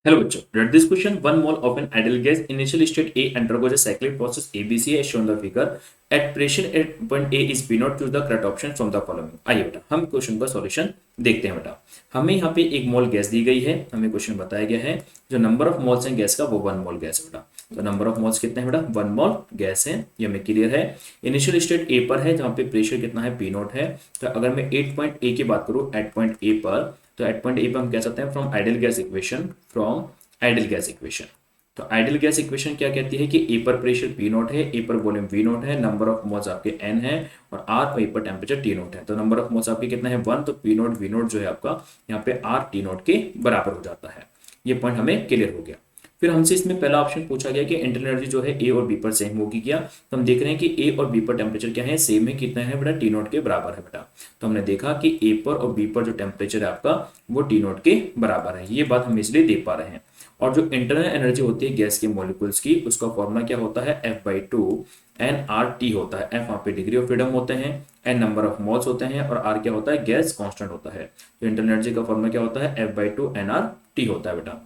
Hello बच्चों, read this question. One mole of an ideal gas initial state A undergoes a cyclic process ABC as shown in the figure. At pressure at point A is P naught. Choose the correct option from the following. आइए बेटा हम question का solution देखते हैं बेटा। हमें यहाँ पे एक मोल गैस दी गई है, हमें क्वेश्चन बताया गया है जो नंबर ऑफ मोल्स हैं गैस का वो 1 मोल गैस है बेटा। तो नंबर ऑफ मोल्स कितने हैं बेटा? 1 मोल गैस है, ये हमें क्लियर है। इनिशियल स्टेट ए पर है जहाँ पे प्रेशर कितना है? पी नॉट है। तो अगर मैं एट पॉइंट ए की बात करूँ एट पॉइंट ए पर, तो एट पॉइंट ए पर हम कह सकते हैं from ideal gas equation, from ideal gas equation. तो आइडियल गैस इक्वेशन क्या कहती है कि ए पर प्रेशर पी नॉट है, ए पर वॉल्यूम वी नॉट है, नंबर ऑफ मोल्स आपके एन है और आर और ए पर टेम्परेचर टी नॉट है। तो नंबर ऑफ मोल्स आपके कितना है? 1। तो पी नॉट वी नॉट जो है आपका यहाँ पे आर टी नॉट के बराबर हो जाता है। ये पॉइंट हमें क्लियर हो गया। फिर हमसे इसमें पहला ऑप्शन पूछा गया कि इंटरनल एनर्जी जो है ए और बी पर सेम होगी क्या। तो हम देख रहे हैं कि ए और बी पर टेम्परेचर क्या है? सेम है। कितना है बेटा? टी नॉट के बराबर है बेटा। तो हमने देखा कि ए पर और बी पर जो टेम्परेचर है आपका वो टी नॉट के बराबर है। ये बात हम इसलिए देख पा रहे हैं। और जो इंटरनल एनर्जी होती है गैस के मॉलिक्यूल्स की, उसका फॉर्मूला क्या होता है? F/2 nRT होता है। F वहाँ पे डिग्री ऑफ फ्रीडम होते हैं, N नंबर ऑफ मोल्स होते हैं और R क्या होता है? गैस कांस्टेंट होता है। तो इंटरनल एनर्जी का फॉर्मूला क्या होता है? F/2 nRT होता है बेटा।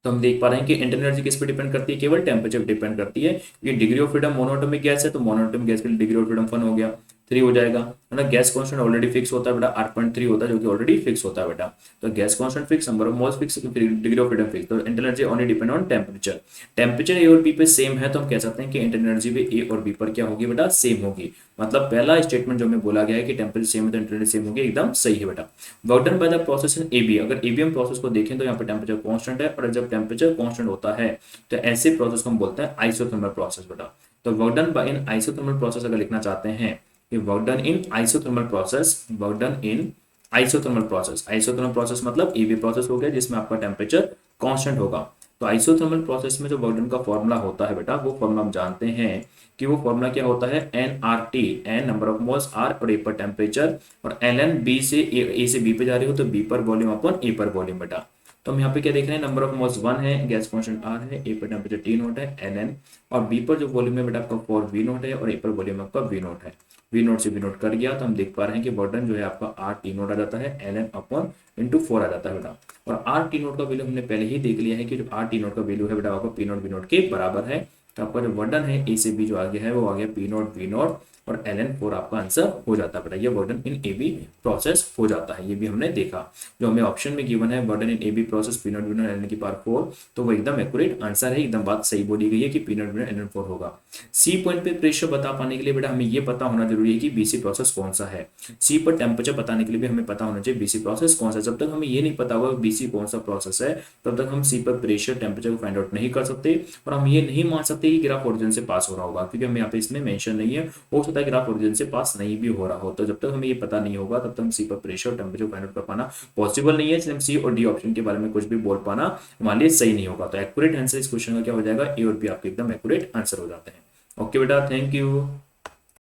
तो हम देख पा रहे हैं कि इंटरनल एनर्जी किस पे डिपेंड करती है? केवल टेम्परेचर पे डिपेंड करती है। ये degree of freedom monatomic gas है, तो मोनोटोमिक गैस के लिए डिग्री ऑफ फ्रीडम 1 हो गया, 3 हो जाएगा, है ना। गैस कांस्टेंट ऑलरेडी फिक्स होता है बेटा, 8.3 होता है जो कि ऑलरेडी फिक्स होता है बेटा। तो gas constant fix, number of moles fix, degree of freedom fix. तो internal energy only depend on temperature. Temperature A और बी पे सेम है तो हम कह सकते हैं कि इंटरनल एनर्जी भी ए और बी पर क्या होगी बेटा? सेम होगी। मतलब पहला स्टेटमेंट जो हमें बोला गया है कि टेम्परेचर सेम है तो इंटरनल सेम होगी, एकदम सही है बेटा। Work done by the process in AB, अगर एबीएम प्रोसेस को देखें तो यहाँ पे टेम्परेचर कांस्टेंट है और जब टेम्परेचर कांस्टेंट होता है तो ऐसे प्रोसेस को हम बोलते हैं आइसोथर्मल प्रोसेस बेटा। तो work done bye in isothermal process अगर लिखना चाहते हैं कि work done in isothermal process, work done in isothermal process, isothermal process मतलब एबी प्रोसेस हो गया जिसमें आपका टेम्परेचर कांस्टेंट होगा। तो आइसोथर्मल प्रोसेस में जो वर्क डन का फॉर्मूला होता है बेटा, वो फॉर्मूला हम जानते हैं कि वो फॉर्मूला क्या होता है? N R T, N number of moles, R और ए पर टेम्परेचर, और एल एन बी से ए से बी पे जा रही हो तो बी पर वॉल्यूम अपन ए पर वॉल्यूम बेटा। तो हम यहाँ पे क्या देख रहे हैं? नंबर ऑफ मोल्स 1 है, गैस कांस्टेंट आर है, ए पर टेम्परेचर टी नॉट है एन एन, और बी पर जो वॉल्यूम है बेटा आपका 4 वी नॉट है और ए पर वॉल्यूम आपका वी नॉट है। वी नॉट से वी नॉट कर गया तो हम देख पा रहे हैं कि बर्डन जो है आपका आर टी नॉट आ जाता है, एन एन अपॉन इंटू 4 आ जाता है बेटा। और आर टी नॉट का वैल्यू हमने पहले ही देख लिया है कि जो आर टी नॉट का वैल्यू है बेटा आपका पी नॉट वी नॉट के बराबर है। तो आपका जो वर्डन है ए से बी जो आ गया है वो आ गया पी नॉट वी नॉट और एल एन 4 आपका आंसर हो जाता है बेटा। ये वर्डन इन ए बी प्रोसेस हो जाता है, ये भी हमने देखा। जो हमें ऑप्शन में गिवन है work done in A B process P not V not L N की पावर 4, तो वो एकदम एक्यूरेट आंसर है, एकदम बात सही बोली गई है कि P not V not L N 4 होगा। सी पॉइंट पे प्रेशर बता पाने के लिए बेटा हमें ये पता होना जरूरी है कि बीसी प्रोसेस कौन सा है। सी पर टेम्परेचर बताने के लिए भी हमें पता होना चाहिए बीसी प्रोसेस कौन सा है। जब तक हमें ये नहीं पता होगा बीसी कौन सा प्रोसेस है तब तक हम सी पर प्रेशर टेम्परेचर को फाइंड आउट नहीं कर सकते, और हम ये नहीं मान सकते कि ग्राफ ओरिजिन से पास हो रहा होगा, क्योंकि हमें यहाँ पे इसमें मेंशन नहीं है। हो सकता है ग्राफ ओरिजिन से पास नहीं भी हो रहा हो। तो जब तक हमें ये पता नहीं होगा तब तक हम सी पर प्रेशर और टेम्परेचर फाइंड आउट कर पाना पॉसिबल नहीं है। इसलिए हम सी और डी ऑप्शन के बारे में कुछ भी बोल पाना हमारे लिए सही नहीं होगा। तो एक्यूरेट आंसर इस क्वेश्चन का क्या हो जाएगा? ए और बी आपके एकदम एक्यूरेट आंसर हो जाते हैं। ओके बेटा, थैंक यू।